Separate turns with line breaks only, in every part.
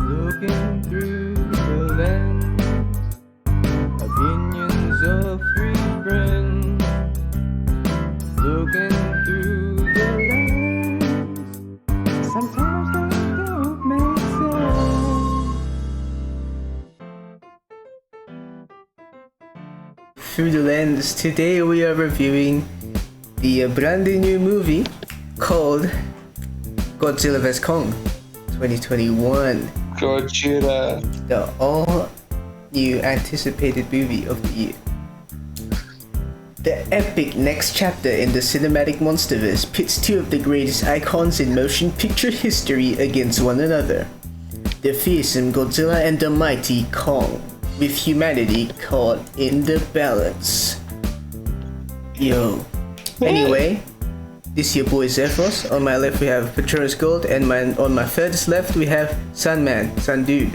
Looking through the lens, opinions of three friends. Looking through the lens, sometimes they don't make sense. Through the lens, today we are reviewing the brand new movie called Godzilla vs Kong 2021.
Godzilla.
The all new anticipated movie of the year. The epic next chapter in the cinematic monsterverse pits two of the greatest icons in motion picture history against one another. The fearsome Godzilla and the mighty Kong, with humanity caught in the balance. Yo. Anyway, this is your boy Zephos. On my left we have Patronus Gold, and on my furthest left we have Sunman, Sun Dude.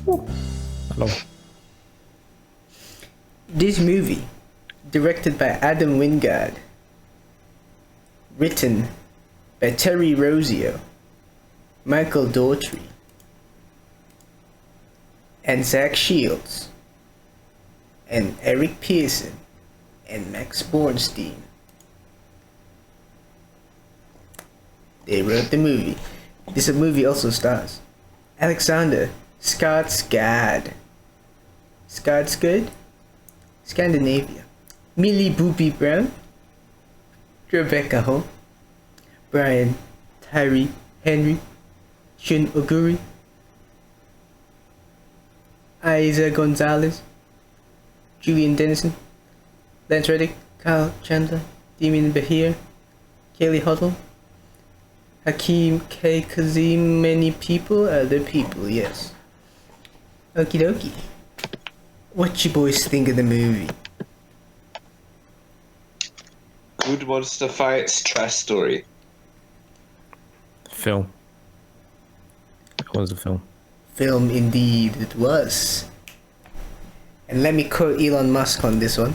Hello.
This movie, directed by Adam Wingard, written by Terry Rossio, Michael Daughtry, and Zach Shields, and Eric Pearson, and Max Bornstein. They wrote the movie. This movie also stars Alexander Skarsgård, Scandinavia, Millie Bobby Brown, Rebecca Hall, Brian Tyree Henry, Shun Oguri, Isa Gonzalez, Julian Dennison, Lance Reddick, Kyle Chandler, Damien Bahir, Kaylee Huddle, Hakeem K. Kazim, many people, other people, yes. Okie dokie. What you boys think of the movie?
Good monster fights, trash story.
Film. It was a film.
Film indeed it was. And let me quote Elon Musk on this one.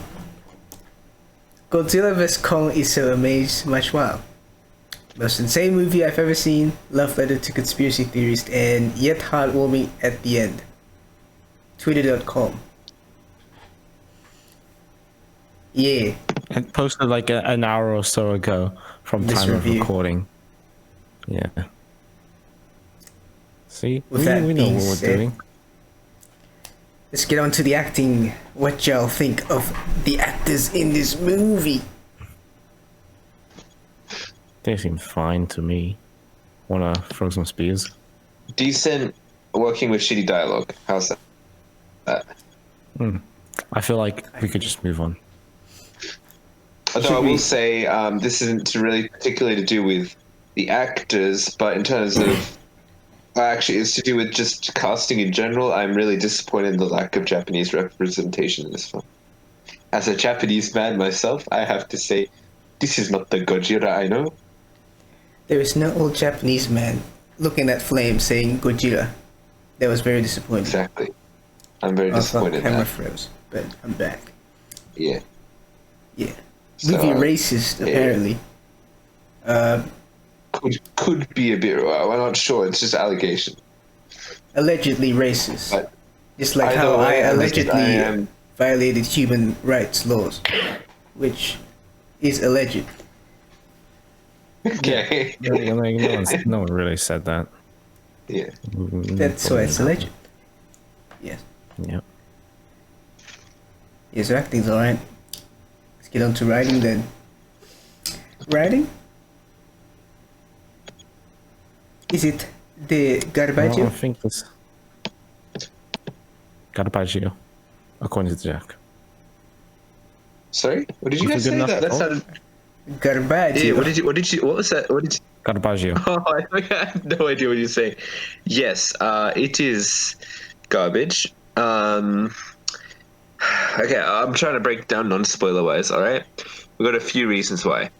Godzilla vs Kong is so amazed, much wow. Most insane movie I've ever seen, love letter to conspiracy theorists, and yet heartwarming at the end. Twitter.com. Yeah.
It posted like an hour or so ago from
This
time
review.
of recording. Yeah. See?
With
we
that
know
being
what we're
said,
doing.
let's get on to the acting. What y'all think of the actors in this movie?
They seem fine to me. Wanna throw some spears?
Decent working with shitty dialogue. How's that?
I feel like we could just move on.
Although
Should
I
we-
will say, this isn't really particularly to do with the actors, but in terms of actually, it's to do with just casting in general. I'm really disappointed in the lack of Japanese representation in this film. As a Japanese man myself, I have to say, this is not the Godzilla I know.
There is no old Japanese man looking at flames saying Godzilla. That was very disappointing.
Exactly. I'm very
I thought
disappointed in
camera
that.
froze, but I'm back.
Yeah.
Yeah.
So,
Movie racist,
yeah.
apparently.
Could be a bit. We're not sure. It's just allegation.
Allegedly racist.
But
Just like
either
how I
way,
allegedly
I am-
violated human rights laws, which is alleged.
Okay.
No one really said that.
Yeah.
That's why it's alleged. Yes.
Yeah.
Yes, so acting's alright. Let's get on to writing then. Writing? Is it the
Well, I
Garbaggio?
think it's Carpaccio, according to Jack.
Sorry. What did you
Was
guys
it
say?
good
That
enough?
sounded.
Garbaggio.
Yeah. What did you? What was that? What did?
Carpaccio.
Oh, I have no idea what you're saying. Yes. It is garbage. Okay. I'm trying to break down non-spoiler wise. All right. We've got a few reasons why.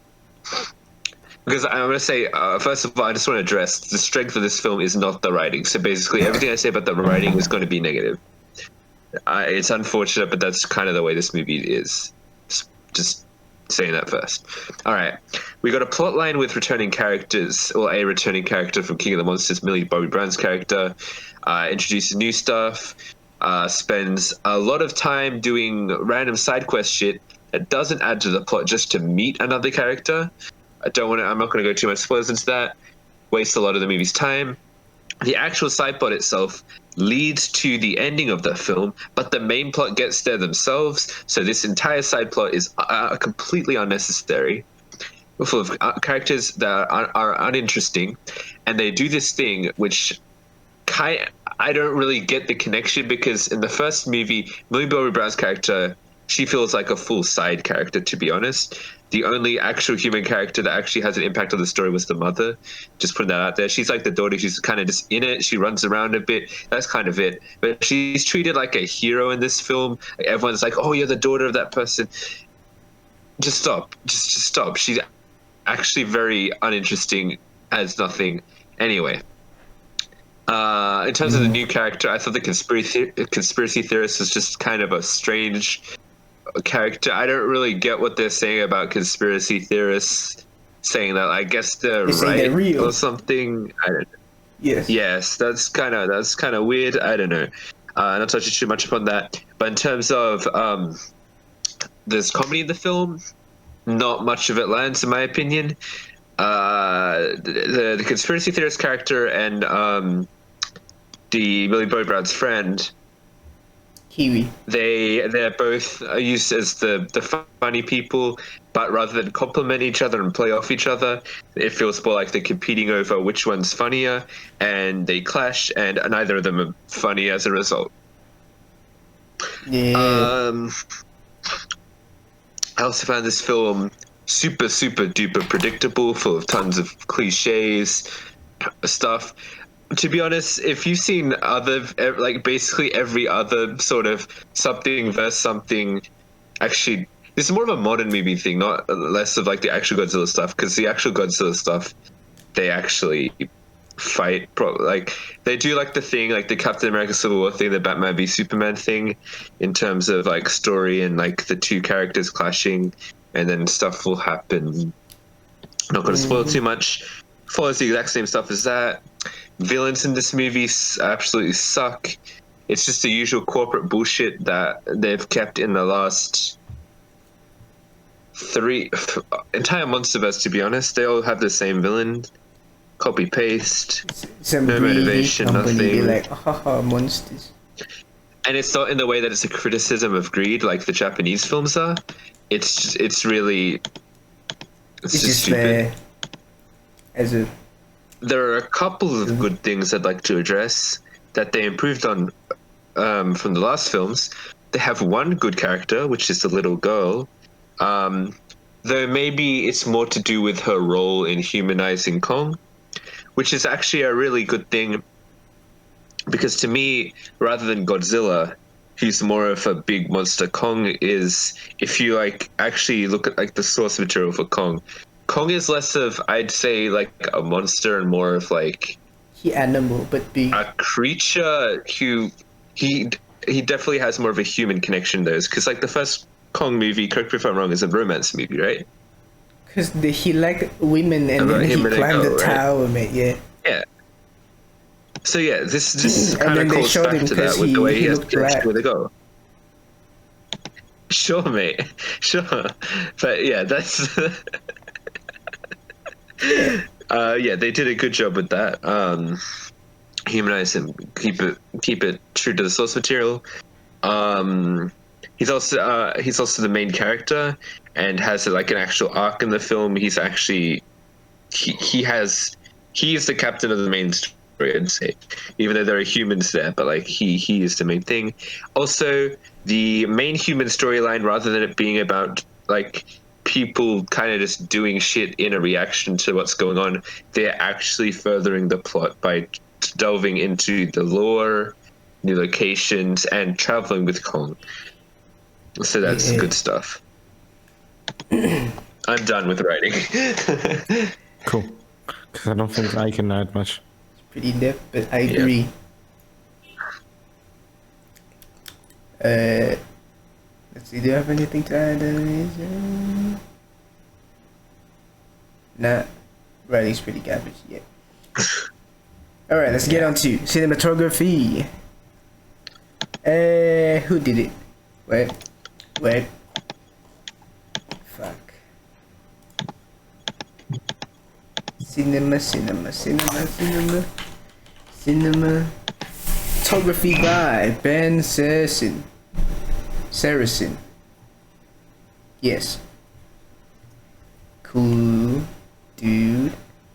Because I'm going to say, first of all, I just want to address the strength of this film is not the writing. So basically, everything I say about the writing is going to be negative. It's unfortunate, but that's kind of the way this movie is. Just saying that first. All right. We got a plot line with returning characters, or a returning character from King of the Monsters, Millie Bobby Brown's character, introduces new stuff, spends a lot of time doing random side quest shit that doesn't add to the plot just to meet another character. I'm not going to go too much spoilers into that. Waste a lot of the movie's time. The actual side plot itself leads to the ending of the film, but the main plot gets there themselves. So this entire side plot is completely unnecessary, full of characters that are uninteresting, and they do this thing which I don't really get the connection, because in the first movie, Millie Bobby Brown's character, she feels like a full side character, to be honest. The only actual human character that actually has an impact on the story was the mother. Just putting that out there. She's like the daughter. She's kind of just in it. She runs around a bit. That's kind of it. But she's treated like a hero in this film. Like, everyone's like, oh, you're the daughter of that person. Just stop. Just stop. She's actually very uninteresting as nothing. Anyway. In terms of the new character, I thought the conspiracy theorist was just kind of a strange character. I don't really get what they're saying about conspiracy theorists saying that. I guess they're right
they're real
or something. I don't know.
Yes,
that's kind of weird. I don't know. Not touching too much upon that. But in terms of there's comedy in the film, not much of it lands in my opinion. The conspiracy theorist character and the Millie Bobby Brown's friend,
Kiwi.
They're both used as the funny people, but rather than compliment each other and play off each other, it feels more like they're competing over which one's funnier, and they clash, and neither of them are funny as a result.
Yeah.
I also found this film super duper predictable, full of tons of cliches stuff. To be honest, if you've seen basically every other sort of something versus something, actually, this is more of a modern movie thing, not less of like the actual Godzilla stuff, because the actual Godzilla stuff, they actually fight. They do like the thing, like the Captain America Civil War thing, the Batman v Superman thing, in terms of like story and like the two characters clashing, and then stuff will happen. Not going to spoil too much. Follows the exact same stuff as that. Villains in this movie absolutely suck. It's just the usual corporate bullshit that they've kept in the last entire MonsterVerse, to be honest. They all have the same villain. Copy paste.
Some
no motivation,
company
nothing.
Be like, haha, monsters.
And it's not in the way that it's a criticism of greed like the Japanese films are. It's just
Just
stupid.
there as a.
There are a couple of good things I'd like to address that they improved on from the last films. They have one good character, which is the little girl. Though maybe it's more to do with her role in humanizing Kong, which is actually a really good thing. Because to me, rather than Godzilla, who's more of a big monster, Kong is, if you actually look at the source material for Kong is less of, I'd say, like a monster and more of like
He animal, but big.
a creature who he definitely has more of a human connection to those. Because like the first Kong movie, correct me if I'm wrong, is a romance movie, right?
Because he liked women and
About
then he
him and a
climbed
girl,
the
right?
tower, mate. Yeah.
Yeah. So yeah, this just
And
kind
then
of
they
calls
showed
back
him
to that
'cause
with the way
he
he has
looked
connection
black.
with a girl. Sure, mate. Sure. But yeah, that's yeah, they did a good job with that. Humanize him, keep it true to the source material. He's also the main character and has like an actual arc in the film. He's actually he is the captain of the main story, I'd say, even though there are humans there, but like he is the main thing. Also, the main human storyline, rather than it being about like people kind of just doing shit in a reaction to what's going on, they're actually furthering the plot by delving into the lore, new locations, and traveling with Kong. So that's good stuff. I'm done with writing.
Cool. Because I don't think I can add much.
It's pretty in depth, but I agree. Let's see, do you have anything to add? Nah, writing's pretty garbage. Yeah. All right, let's get on to cinematography. Who did it? Wait. Fuck. Cinematography by Ben Saracen. Yes. Cool, dude.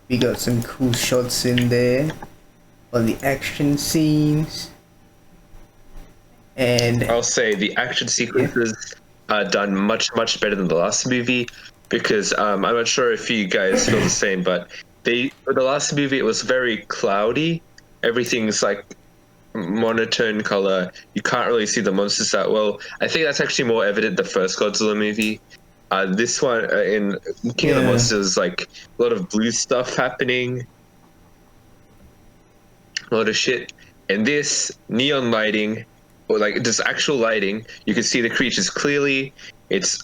We got some cool shots in there. All the action scenes. And
I'll say the action sequences are done much better than the last movie because I'm not sure if you guys feel the same, but for the last movie it was very cloudy. Everything's like monotone color. You can't really see the monsters that well. I think that's actually more evident the first Godzilla movie. This one in King of the Monsters, like a lot of blue stuff happening, a lot of shit. And this neon lighting, or like just actual lighting, you can see the creatures clearly. It's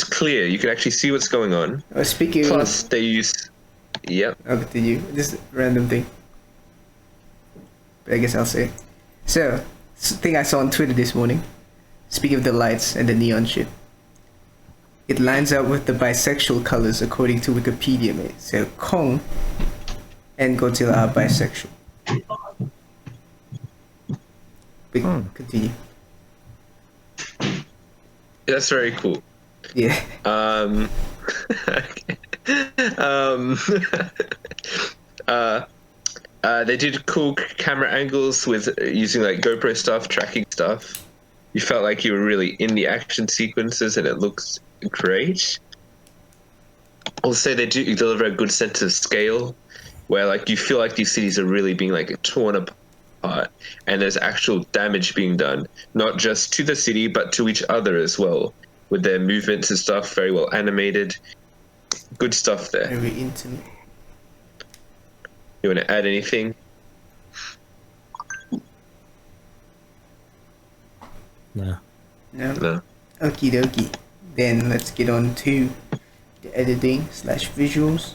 clear. You can actually see what's going on.
Speaking
Plus, they use. Yep.
Over to you. Just random thing. But I guess I'll say. So, thing I saw on Twitter this morning. Speaking of the lights and the neon shit. It lines up with the bisexual colors according to Wikipedia, mate. So Kong and Godzilla are bisexual. Continue.
That's very cool.
Yeah.
They did cool camera angles with using like GoPro stuff, tracking stuff. You felt like you were really in the action sequences, and it looks great. Also, they do deliver a good sense of scale, where like you feel like these cities are really being like torn apart, and there's actual damage being done, not just to the city but to each other as well, with their movements and stuff. Very well animated, good stuff there.
Very intimate.
You want to add anything?
No.
No.
Okie dokie. Then let's get on to the editing / visuals,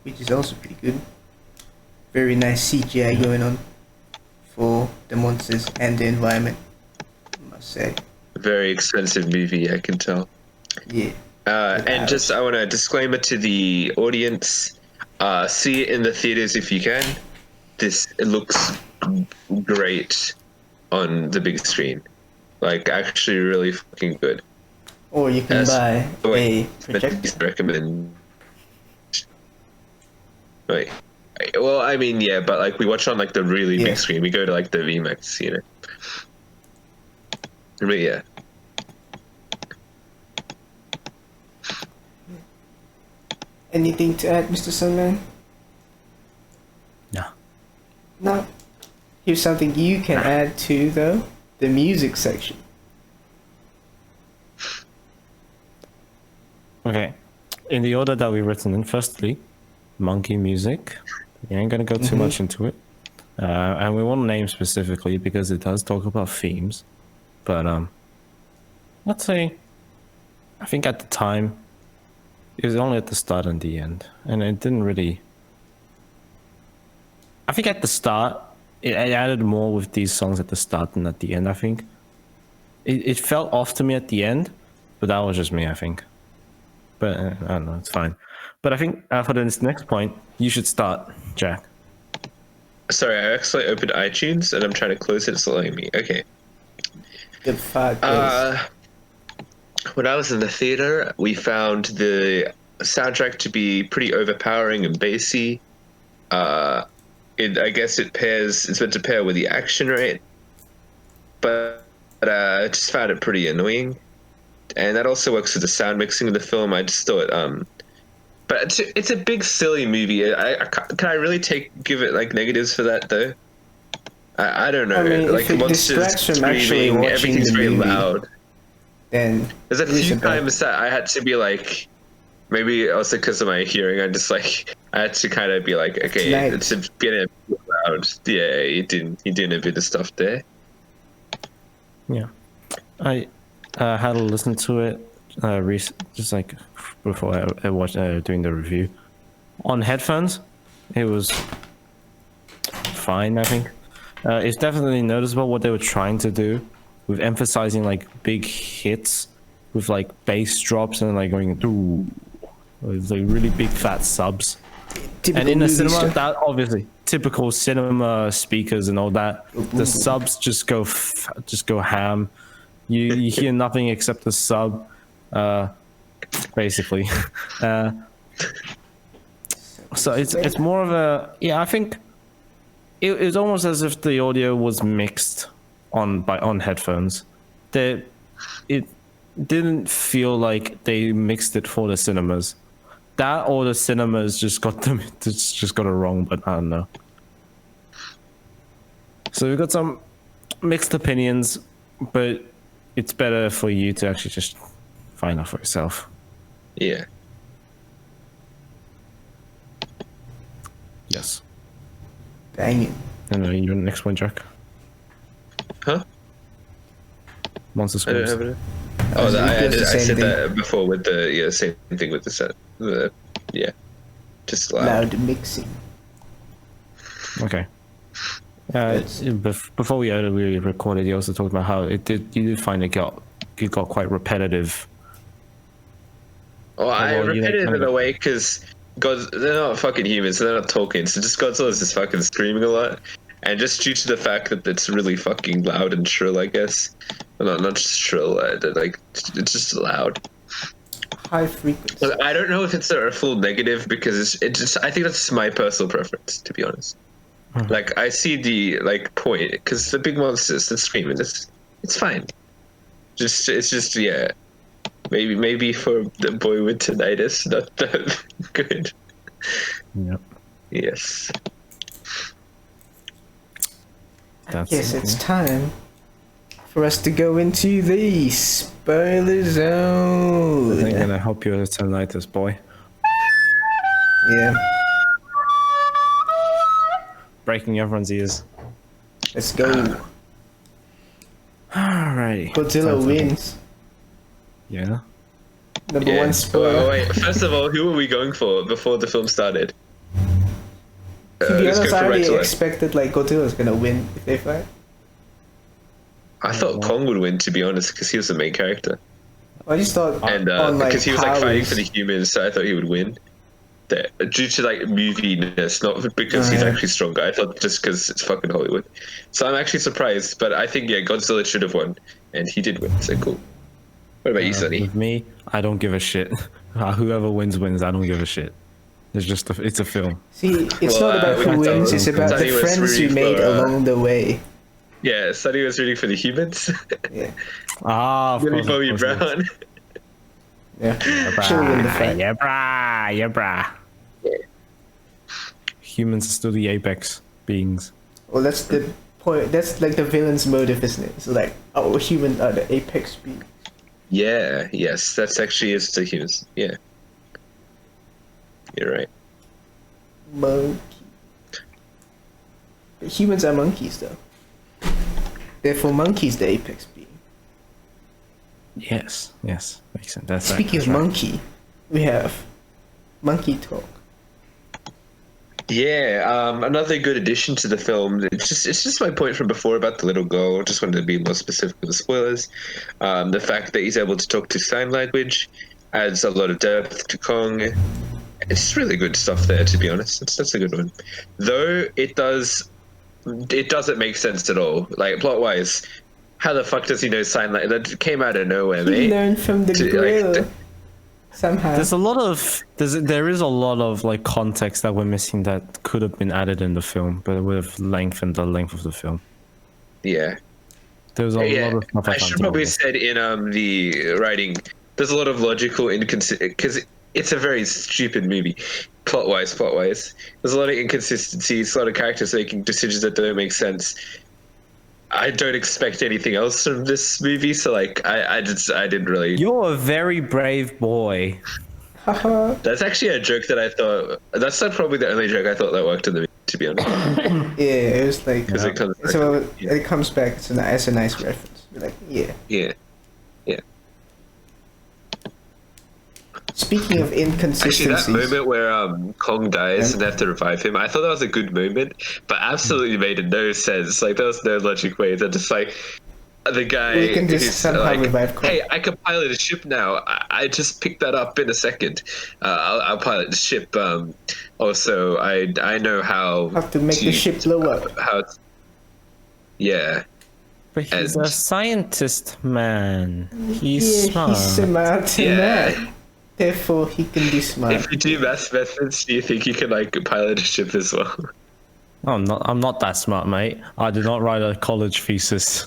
which is also pretty good. Very nice CGI going on for the monsters and the environment, I must say.
Very expensive movie, I can tell.
Yeah.
And just I want a disclaimer to the audience: see it in the theaters if you can. It looks great on the big screen, like actually really fucking good.
Or you can buy a projector.
Recommend. Wait. Well, I mean, yeah, but like we watch on like the really big screen. We go to like the VMAX, you know. But yeah.
Anything to add, Mr. Sunman?
No.
No. Here's something you can add to, though. The music section.
Okay. In the order that we've written in, firstly, monkey music. We ain't gonna go too much into it. And we won't name specifically because it does talk about themes. But let's say, I think at the time, it was only at the start and the end. And it didn't really... I think at the start, it added more with these songs at the start than at the end, I think. It felt off to me at the end, but that was just me, I think. But I don't know, it's fine. But I think for this next point, you should start, Jack.
Sorry, I actually opened iTunes and I'm trying to close it. It's letting me. Okay.
Good fuck.
When I was in the theater, we found the soundtrack to be pretty overpowering and bassy. I guess it's meant to pair with the action, right? But I just found it pretty annoying. And that also works with the sound mixing of the film. I just thought, but it's a big silly movie. Can I really give it like negatives for that though? I don't know.
I mean,
like
if it distracts from actually watching
everything's
the
very
movie,
loud.
Then
there's a few times that I had to be like, maybe also because of my hearing, I had to kind of be like, okay, it's getting a bit loud. Yeah, you doing a bit of stuff there.
Yeah, I had to listen to it just like before I watched doing the review on headphones. It was fine, I think. It's definitely noticeable what they were trying to do with emphasizing like big hits with like bass drops and like going through with like really big fat subs.
Typical
And in the
movie
cinema,
stuff.
that obviously typical cinema speakers and all that. The subs just go ham. You hear nothing except the sub, basically. So it's more of a I think it's almost as if the audio was mixed on headphones. It didn't feel like they mixed it for the cinemas. That or the cinemas just got it wrong, but I don't know. So we've got some mixed opinions, but it's better for you to actually just find out for yourself.
Yeah.
Yes.
Dang it.
And your next one, Jack.
Huh?
Monster
I don't
Schools.
have it.
I
Oh, I
same
said
thing.
that before with the same thing with the set. Just loud.
Loud mixing.
Okay.
That's-
Before we recorded, you also talked about how you did find it got quite repetitive.
Well,
well, you know,
repetitive
kind
in
of-
a way because they're not fucking humans, so they're not talking. So just Godzilla's just fucking screaming a lot, and just due to the fact that it's really fucking loud and shrill, I guess. Well, not just shrill, like it's just loud.
High frequency.
But I don't know if it's a full negative because it's just I think that's my personal preference, to be honest. Like I see the point because the big monsters that screaming, it's fine. It's just maybe for the boy with tinnitus, not that good.
Yep.
Yes.
That's
Yes, it's time for us to go into the spoiler
I'm
zone.
gonna help you with tinnitus, boy.
Yeah,
Breaking everyone's ears.
let's go.
Alrighty.
Godzilla wins.
Yeah.
Number one
Oh,
spoiler.
wait. First of all, who were we going for before the film started?
To be
let's
honest,
go
I
for
already
Godzilla.
expected like Godzilla's gonna win if they fight.
I thought Kong would win, to be honest, because he was the main character,
I just thought
and
on like
because he was like fighting for the
powers.
humans, so I thought he would win. Due to like moviness, not because he's
yeah.
actually stronger. I thought just because it's fucking Hollywood. So I'm actually surprised, but I think Godzilla should have won, and he did win. So cool. What about you, Sonny?
With me, I don't give a shit. Whoever wins. I don't give a shit. It's a film.
See, it's
Well,
not about
we
who
can tell
wins; it's about
Sonny
the
was
friends you
rooting
made
for,
along the way.
Yeah, Sonny was rooting for the humans.
Yeah,
Of
Billy
course,
Bobby
of course,
Brown.
yeah. She'll win the fight.
Yeah, brah. Humans are still the apex beings.
Well, that's the point. That's like the villain's motive, isn't it? So like, oh, humans are the apex being.
Yeah, yes, that's actually is the humans. Yeah. You're right.
Monkey. But humans are monkeys, though. Therefore, monkeys the apex being.
Yes, makes sense. That's
Speaking of monkey, we have monkey talk.
Yeah, another good addition to the film. It's just my point from before about the little girl. Just wanted to be more specific with the spoilers. The fact that he's able to talk to sign language adds a lot of depth to Kong. It's really good stuff there, to be honest. That's a good one. Though it doesn't make sense at all. Like plot wise, how the fuck does he know sign language? That came out of nowhere,
He
mate.
learned from the gorilla. Somehow.
There is a lot of like context that we're missing that could have been added in the film, but it would have lengthened the length of the film.
Yeah.
There's a lot of stuff
I should probably said in the writing. There's a lot of logical inconsistency because it's a very stupid movie, plot wise. There's a lot of inconsistencies, a lot of characters making decisions that don't make sense. I don't expect anything else from this movie, so like I didn't really.
You're a very brave boy.
Haha.
That's actually a joke that I thought. That's not probably the only joke I thought that worked in the movie, to be honest.
Yeah, it was like.
Because it comes back.
So it comes back. It's a nice reference. You're like, yeah.
Yeah.
Speaking of
Actually, that
inconsistencies,
moment where Kong dies and they have to revive him, I thought that was a good moment, but absolutely made no sense. Like, there was no logic way. They're just like, the guy
we can just
who's
somehow
like,
revive Kong.
hey, I can pilot a ship now. I just picked that up in a second. I'll pilot the ship. Also, I know how
Have to make the ship blow up.
Yeah.
But he's a
And-
scientist, man. He's
Yeah,
smart.
he's smart
Yeah.
man. Therefore, he can be smart.
If you do math methods, do you think you can like pilot a ship as well?
I'm not that smart, mate. I did not write a college thesis.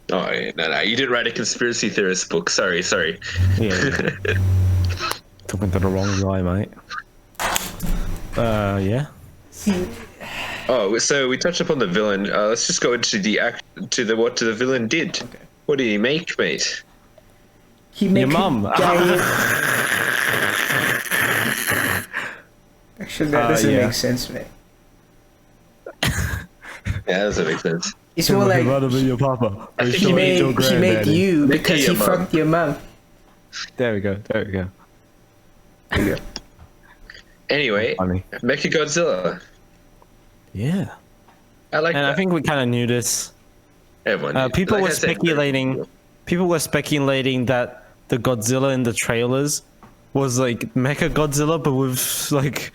Oh, no, you didn't write a conspiracy theorist book. Sorry.
Yeah. Talking to the wrong guy, mate. Yeah.
See,
Oh, so we touched upon the villain. Let's just go into what the villain did.
Okay.
What did he make, mate?
he make
Your mum.
Actually, that doesn't
yeah.
make sense, man.
Yeah, that doesn't make sense.
It's more like
Rather be your papa.
I think
he made you because he
your mum.
fucked your mum.
There we go.
There you go.
Anyway,
Funny.
Mechagodzilla.
Yeah.
I like
And
that.
I think we kind of knew this.
Everyone. knew.
People
Like
were
I said,
speculating. People were speculating that the Godzilla in the trailers was like Mecha Godzilla, but with like,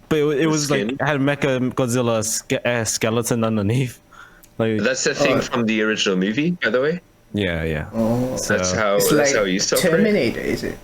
but it was like
skin?
had Mecha Godzilla skeleton underneath. Like,
That's the thing
Oh.
from the original movie, by the way.
yeah.
Oh,
That's how.
it's
That's
like
how you stop it.
Terminator, is it?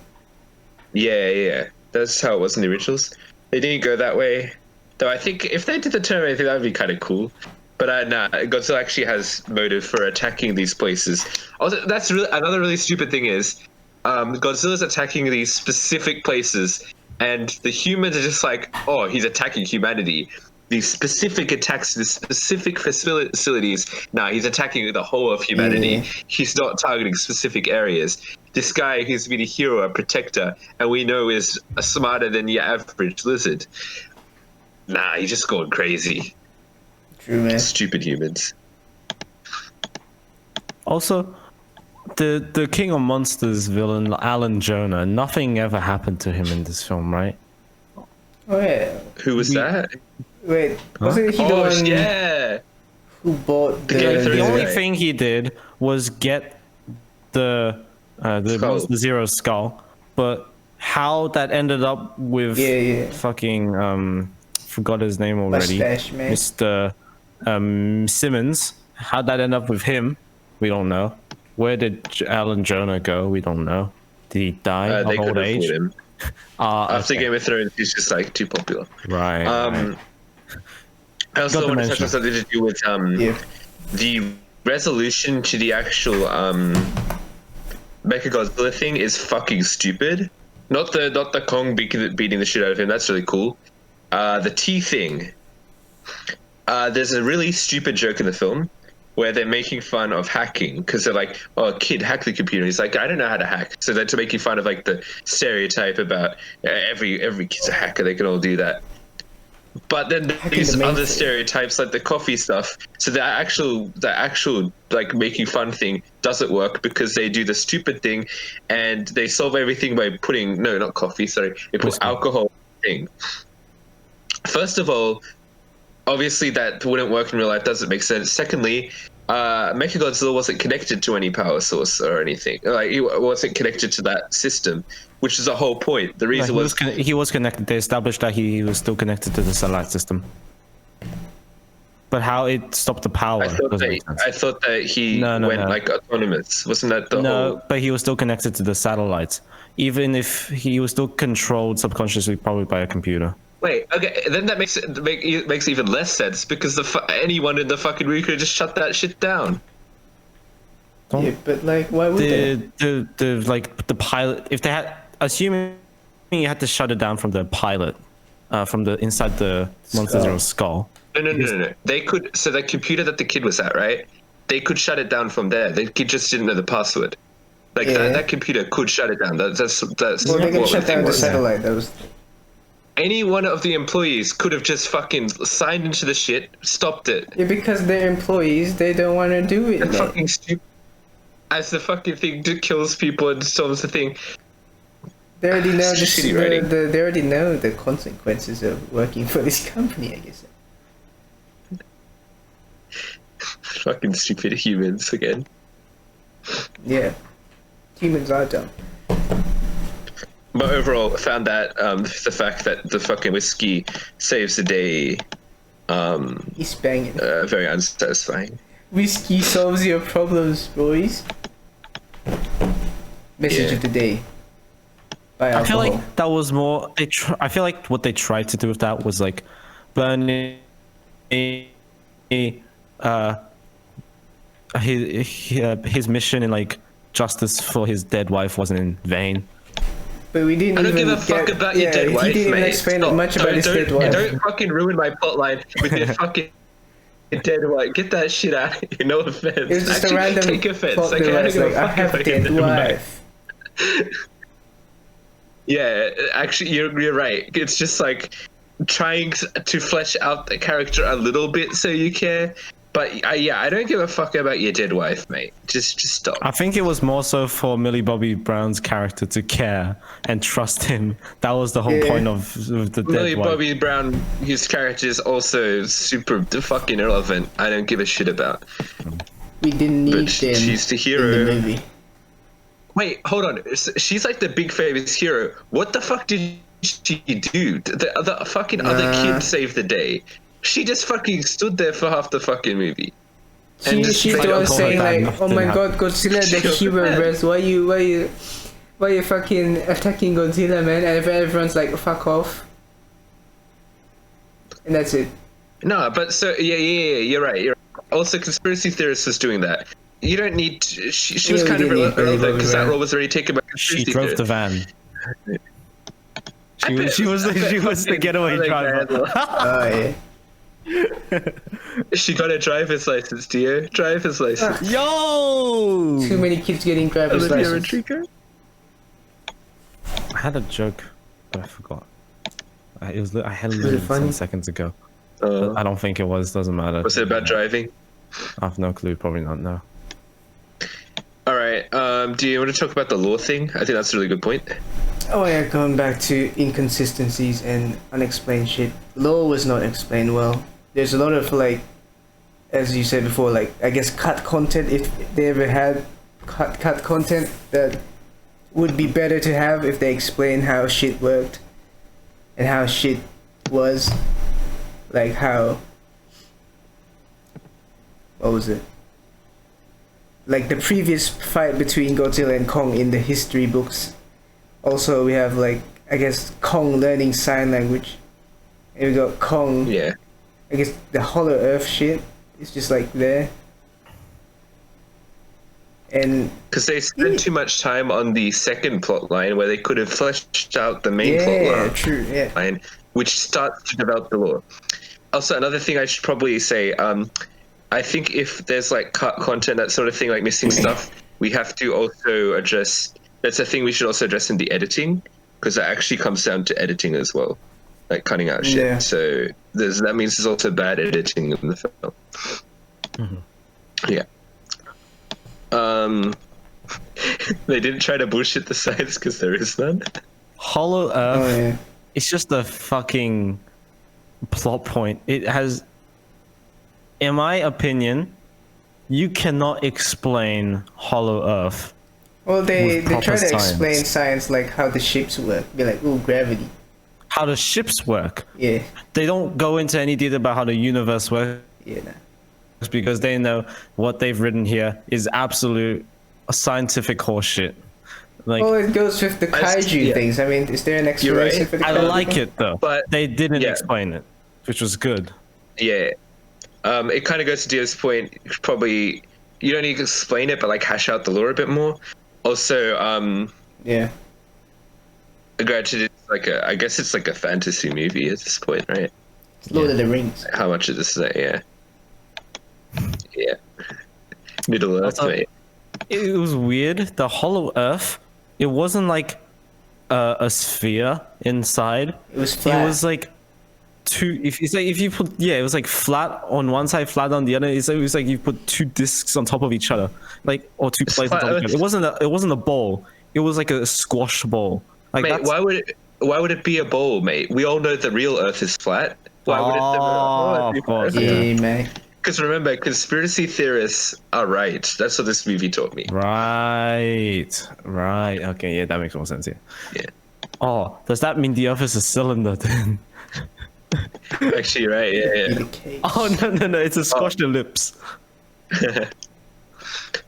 Yeah. That's how it was in the originals. They didn't go that way, though. I think if they did the Terminator, I think that would be kind of cool. But nah, Godzilla actually has motive for attacking these places. Also, that's really another really stupid thing is, Godzilla's attacking these specific places, and the humans are just like, oh, he's attacking humanity. These specific attacks to the specific facilities. Nah, he's attacking the whole of humanity.
Yeah.
He's not targeting specific areas. This guy who's been a hero, a protector, and we know is smarter than your average lizard. Nah, he's just going crazy.
True, man.
Stupid humans.
Also, the King of Monsters villain Alan Jonah. Nothing ever happened to him in this film, right?
Oh yeah.
Who was that?
Wait, wasn't he the
Oh,
one
yeah.
who bought
The Game of
The
Thrones
only
guy.
thing he did was get the
Skull.
Monster Zero skull, but how that ended up with
Yeah.
fucking forgot his name already,
Mustache Man?
Mr. Simmons. How'd that end up with him? We don't know. Where did Alan Jonah go? We don't know. Did he die
They
of old
could have
age?
fought him. After
Okay.
Game of Thrones, he's just like too popular.
Right. right.
I also
Got to
want to touch
mention.
on something to do with
Yeah.
the resolution to the actual Mechagodzilla thing is fucking stupid. Not the Kong beating the shit out of him. That's really cool. The T thing. There's a really stupid joke in the film where they're making fun of hacking because they're like, "Oh, a kid hacked the computer." He's like, "I don't know how to hack." So they're making fun of like the stereotype about every kid's a hacker. They can all do that. But then these
the
other
mainframe.
stereotypes like the coffee stuff. So the actual like making fun thing doesn't work because they do the stupid thing, and they solve everything by putting not coffee. Sorry, they put
Whiskey.
alcohol thing. First of all, obviously that wouldn't work in real life. Doesn't make sense. Secondly, Mechagodzilla wasn't connected to any power source or anything. Like he wasn't connected to that system, which is the whole point. The
No,
reason was
he was connected. They established that he was still connected to the satellite system. But how it stopped the power? doesn't make sense.
I thought that he
No,
went
no.
like autonomous. Wasn't that the
No,
whole?
but he was still connected to the satellites. Even if he was still controlled subconsciously, probably by a computer.
Wait, okay, then that makes even less sense because anyone in the fucking movie could have just shut that shit down.
Don't-
Yeah, but like, why would they?
The like the pilot, if they had, assuming you had to shut it down from the pilot, from the inside the Monster
Skull.
Zero skull.
No. They could. So that computer that the kid was at, right? They could shut it down from there. The kid just didn't know the password. Like
Yeah.
that computer could shut it down. That's
Well, they can
what
shut
the thing
down the
was.
satellite. That was.
Any one of the employees could have just fucking signed into the shit, stopped it.
Yeah, because they're employees, they don't want to do it.
And
man.
fucking stupid. As the fucking thing kills people and solves the thing.
They already know
Shitty writing.
they already know the consequences of working for this company, I guess.
Fucking stupid humans again.
Yeah. Humans are dumb.
But overall, I found that the fact that the fucking whiskey saves the day
He's banging.
very unsatisfying.
Whiskey solves your problems, boys. Message of the day. By
I feel
alcohol.
like that was more. I feel like what they tried to do with that was like burning his mission and like justice for his dead wife wasn't in vain.
But we didn't
I don't
even
give a fuck
get,
about your dead wife,
he didn't
mate.
even explain
Stop.
much about his dead wife.
Don't fucking ruin my plotline with your fucking dead wife. Get that shit out of here. No offense.
It was just
Actually,
a random
take offense.
plot
Okay, I don't
device,
give a
like, I
fuck
have
about
a
your
dead wife.
Yeah, actually, you're right. It's just like trying to flesh out the character a little bit so you care. But I don't give a fuck about your dead wife, mate. Just stop.
I think it was more so for Millie Bobby Brown's character to care and trust him. That was the whole point of the
Millie
dead wife.
Bobby Brown, his character is also super fucking irrelevant. I don't give a shit about.
We didn't need
But
them
she's the hero.
in the movie.
Wait, hold on. She's like the big famous hero. What the fuck did she do? The fucking other kid saved the day. She just fucking stood there for half the fucking movie.
She's the one saying like, "Oh my god, Godzilla, the hero, bros. Why you fucking attacking Godzilla, man?" And everyone's like, "Fuck off." And that's it.
No, but so yeah, you're right. Also, conspiracy theorists was doing that. You don't need. She was kind of irrelevant because that role was already taken by conspiracy
She drove the van. She was the getaway driver.
Oh yeah.
She got a driver's license, dear. Driver's license.
Yo!
Too many kids getting driver's
Olivia
license.
Rodrigo?
I had a joke, but I forgot. I had
it
it
funny?
10 seconds ago. I don't think it was. Doesn't matter.
Was it about driving?
I have no clue. Probably not. No.
All right. Do you want to talk about the law thing? I think that's a really good point.
Oh yeah, going back to inconsistencies and unexplained shit. Law was not explained well. There's a lot of like, as you said before, like I guess cut content. If they ever had cut content, that would be better to have if they explain how shit worked and how shit was. Like how. What was it? Like the previous fight between Godzilla and Kong in the history books. Also, we have like I guess Kong learning sign language, and we got Kong.
Yeah.
I guess the Hollow Earth shit is just like there. And
because they spent too much time on the second plot line where they could have fleshed out the main plot line.
True, yeah.
Line, which starts to develop the lore. Also, another thing I should probably say, I think if there's like cut content, that sort of thing, like missing stuff, we have to also address. That's a thing we should also address in the editing, because that actually comes down to editing as well, like cutting out shit.
Yeah.
So that means there's also bad editing in the film.
Mm-hmm.
Yeah. They didn't try to bullshit the science because there is none.
Hollow Earth.
Oh yeah.
It's just a fucking plot point. It has, in my opinion, you cannot explain Hollow Earth.
Well, they
proper
try to
science.
explain science like how the ships work. Be like, ooh, gravity.
How the ships work.
Yeah.
They don't go into any detail about how the universe works
Yeah. Nah.
because they know what they've written here is absolute scientific horseshit. Like,
Well, it goes with the kaiju things. I mean, is there an explanation
right.
for the
I
kaiju
like
thing?
it though,
But-
they didn't
yeah.
explain it, which was good.
Yeah. It kind of goes to Dio's point. Probably you don't need to explain it, but like hash out the lore a bit more. Also,
Yeah.
granted, it's like I guess it's like a fantasy movie at this point, right?
It's Lord of the Rings.
How much of this is that? Yeah. Yeah. Middle Earth,
Also,
mate.
It was weird. The Hollow Earth, it wasn't like a sphere inside.
It was flat.
It was like if you put it was like flat on one side, flat on the other. It was like you put two discs on top of each other, like or two plates on top of each other. It wasn't a ball. It was like a squash ball. Like,
Mate, why would it be a ball, mate? We all know the real Earth is flat. Why would it?
Of course,
Yeah, man.
Because remember, conspiracy theorists are right. That's what this movie taught me.
Right. Okay, yeah, that makes more sense. Yeah.
Yeah.
Oh, does that mean the Earth is a cylinder then?
Actually, right. Yeah.
Be the case.
Oh no! It's a squashed ellipse.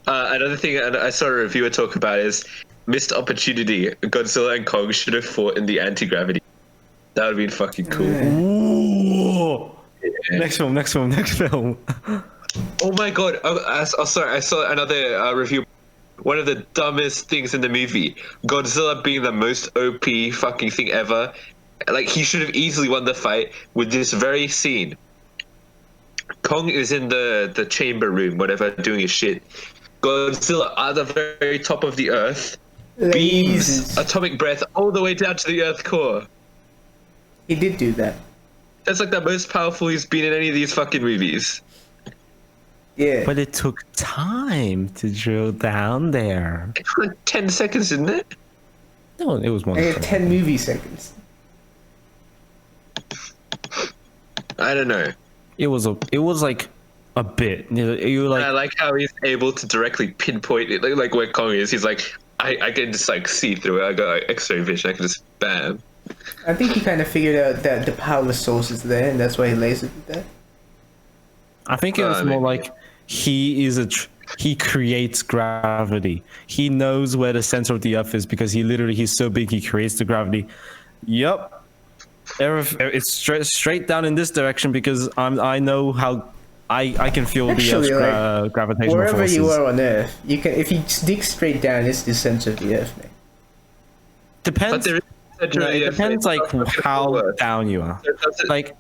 Another thing I saw a reviewer talk about is missed opportunity. Godzilla and Kong should have fought in the anti-gravity. That would have been fucking cool.
Ooh.
Yeah.
Next film.
Oh my god! Sorry, I saw another review. One of the dumbest things in the movie, Godzilla being the most OP fucking thing ever. Like, he should have easily won the fight with this very scene. Kong is in the chamber room, whatever, doing his shit. Godzilla at the very top of the Earth beams
Lasers.
atomic breath all the way down to the Earth core.
He did do that.
That's like the most powerful he's been in any of these fucking movies.
Yeah.
But it took time to drill down there.
It's like 10 seconds, isn't it?
No, it was more
I
than
had
10.
10 movie seconds.
I don't know.
It was like a bit. You
I
like
like how he's able to directly pinpoint it, like where Kong is. He's like, I can just like see through it. I got like X-ray vision. I can just bam.
I think he kind of figured out that the power source is there, and that's why he lasered it there.
I think it was more like he creates gravity. He knows where the center of the Earth is because he's so big he creates the gravity. Yup. It's straight down in this direction because I know how I can feel
Actually,
the Earth's gravitational
Wherever
forces.
you are on Earth, you can, if you dig straight down, it's the center of the Earth, man.
Depends.
But
It depends like how down you are. Like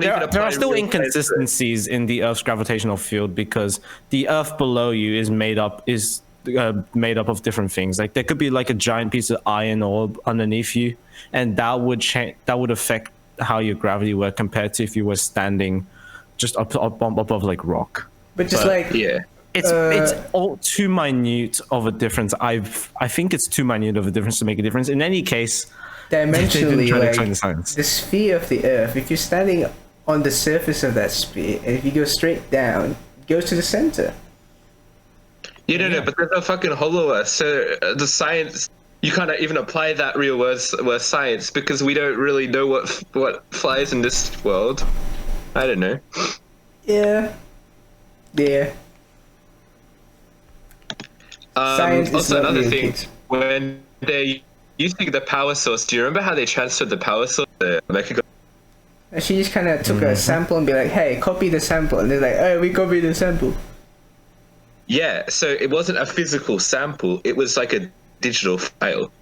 there are still inconsistencies in the Earth's gravitational field because the Earth below you is made up of different things. Like there could be like a giant piece of iron ore underneath you, and that would affect how your gravity worked compared to if you were standing just up above like rock.
But
yeah.
It's all too minute of a difference. I think it's too minute of a difference to make a difference. In any case,
dimensionally,
try to
like
explain the science.
the sphere of the Earth, if you're standing on the surface of that sphere, and if you go straight down, it goes to the center.
No, but there's no fucking hollow Earth. So the science, you can't even apply that real word science because we don't really know what flies in this world. I don't know.
Yeah. Science is
Also,
not
another
real,
thing,
kids.
when they're using the power source, do you remember how they transferred the power source to Mechago?
And she just kind of took a sample and be like, hey, copy the sample. And they're like, oh, we copied the sample.
Yeah, so it wasn't a physical sample, it was like a digital file.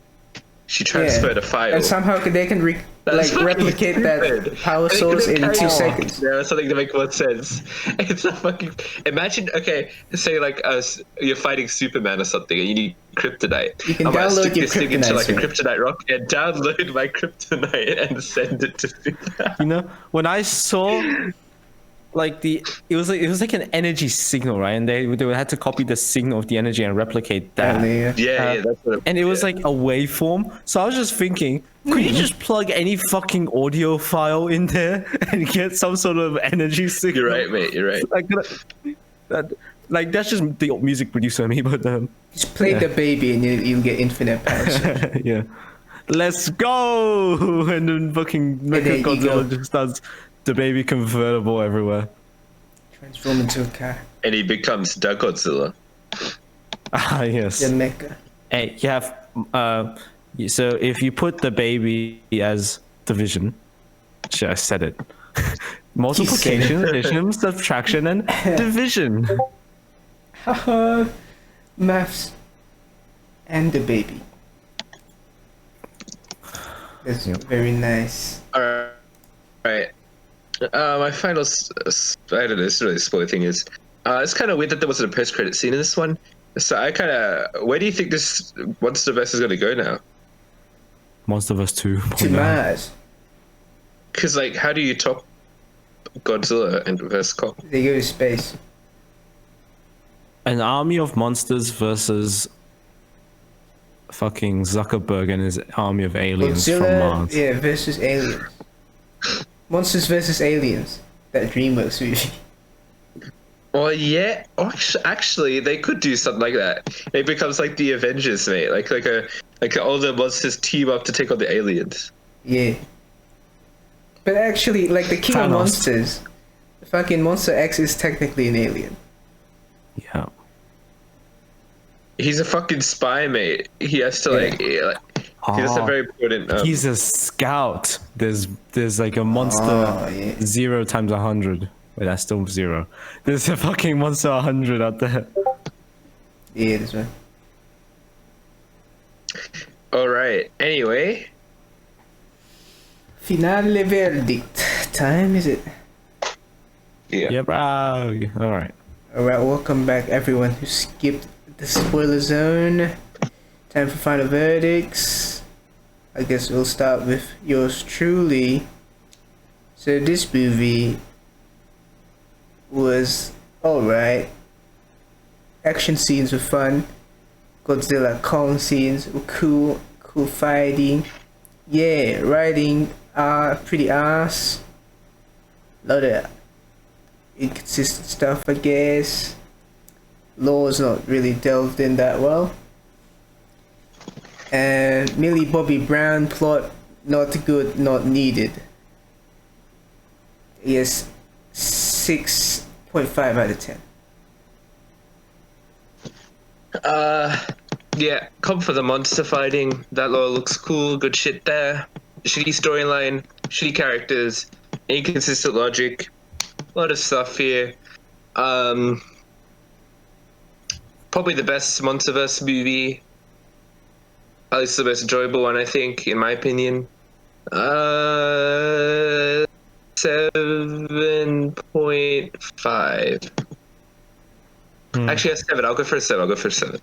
She transferred a file.
And somehow they can replicate that power source in 2 seconds.
Yeah, something to make more sense. It's a fucking. Imagine, okay, say like you're fighting Superman or something, and you need kryptonite.
You can
I'm gonna
download
stick
your
this thing into like a
kryptonite,
kryptonite rock and download my kryptonite and send it to Superman.
You know, when I saw like it was like an energy signal, right? And they had to copy the signal of the energy and replicate that.
Yeah, that's what.
And it was like a waveform. So I was just thinking, could you just plug any fucking audio file in there and get some sort of energy signal?
You're right, mate. You're right.
Like that's just the music producer in me, but
Just play the baby and you'll get infinite power.
yeah. Let's go! And then fucking Godzilla just does the baby convertible everywhere.
Transform into a car.
And he becomes the Godzilla.
Ah, yes.
The mecha.
Hey, you have so if you put the baby as division, shit, I said it. Multiplication, addition, subtraction, and division.
Haha. Maths. And the baby. That's very nice.
Alright. My final, I don't know, this really spoiler thing is, it's kind of weird that there wasn't a post-credit scene in this one. So I kind of, where do you think this Monsterverse is going to go now?
Monsterverse 2.
To Mars.
Because, like, how do you top Godzilla and versus Kong?
They go to space.
An army of monsters versus fucking Zuckerberg and his army of aliens from
Godzilla,
Mars.
yeah, versus aliens. Monsters versus aliens. That DreamWorks movie.
Well, yeah. Actually, they could do something like that. It becomes like the Avengers, mate. Like all the monsters team up to take on the aliens.
Yeah. But actually, like the King of
Thanos.
Monsters, fucking Monster X is technically an alien.
Yeah.
He's a fucking spy, mate. He has to he has a very important.
He's a scout. There's like a monster
Oh, yeah.
0 times 100. Wait, that's still 0. There's a fucking monster 100 out there.
Yeah, that's right.
All right. Anyway,
Finale verdict. Time is it?
yeah.
Yeah, bro. All right.
Alright, welcome back everyone who skipped the spoiler zone. Time for final verdicts. I guess we'll start with yours truly. So this movie was alright. Action scenes were fun. Godzilla Kong scenes were cool fighting. Yeah, writing pretty ass. Lot of inconsistent stuff, I guess. Laws not really delved in that well. And Millie Bobby Brown plot not good, not needed. Yes, 6.5 out of 10.
Yeah, come for the monster fighting. That lore looks cool. Good shit there. Shitty storyline, shitty characters, inconsistent logic. A lot of stuff here. Probably the best Monsterverse movie. At least the most enjoyable one, I think, in my opinion. 7.5. Actually, 7. I'll go for a 7.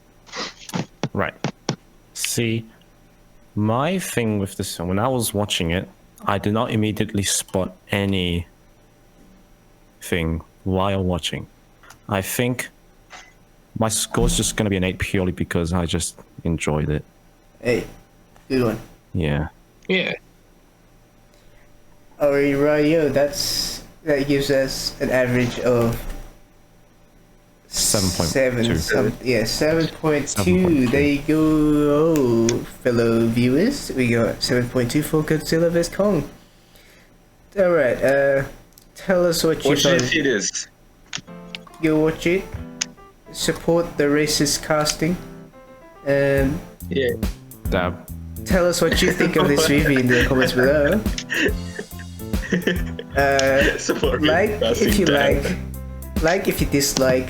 Right. See, my thing with this film, when I was watching it, I did not immediately spot anything while watching. I think my score's just going to be an 8 purely because I just enjoyed it.
Hey, good one.
Yeah.
Yeah.
Alright, radio, that gives us an average of
7.2.
7.2. There you go, fellow viewers. We got 7.2 for Godzilla vs Kong. Alright, tell us what you
What
thought.
shit it is?
Go watch it. Support the racist casting.
Yeah.
Dab.
Tell us what you think of this movie in the comments below. Like if you like if you dislike,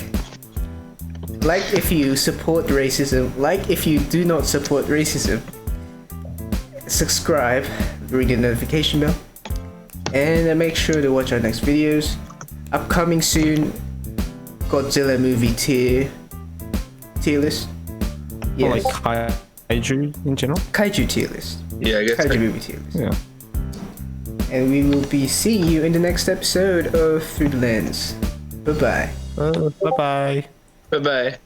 like if you support racism, like if you do not support racism. Subscribe, ring the notification bell, and make sure to watch our next videos. Upcoming soon, Godzilla movie tier list.
Or
Yes.
like kaiju in general.
Kaiju tier list.
Yeah, I guess.
Kaiju movie tier list.
Yeah.
And we will be seeing you in the next episode of Through the Lens. Bye bye.
Bye bye.
Bye bye.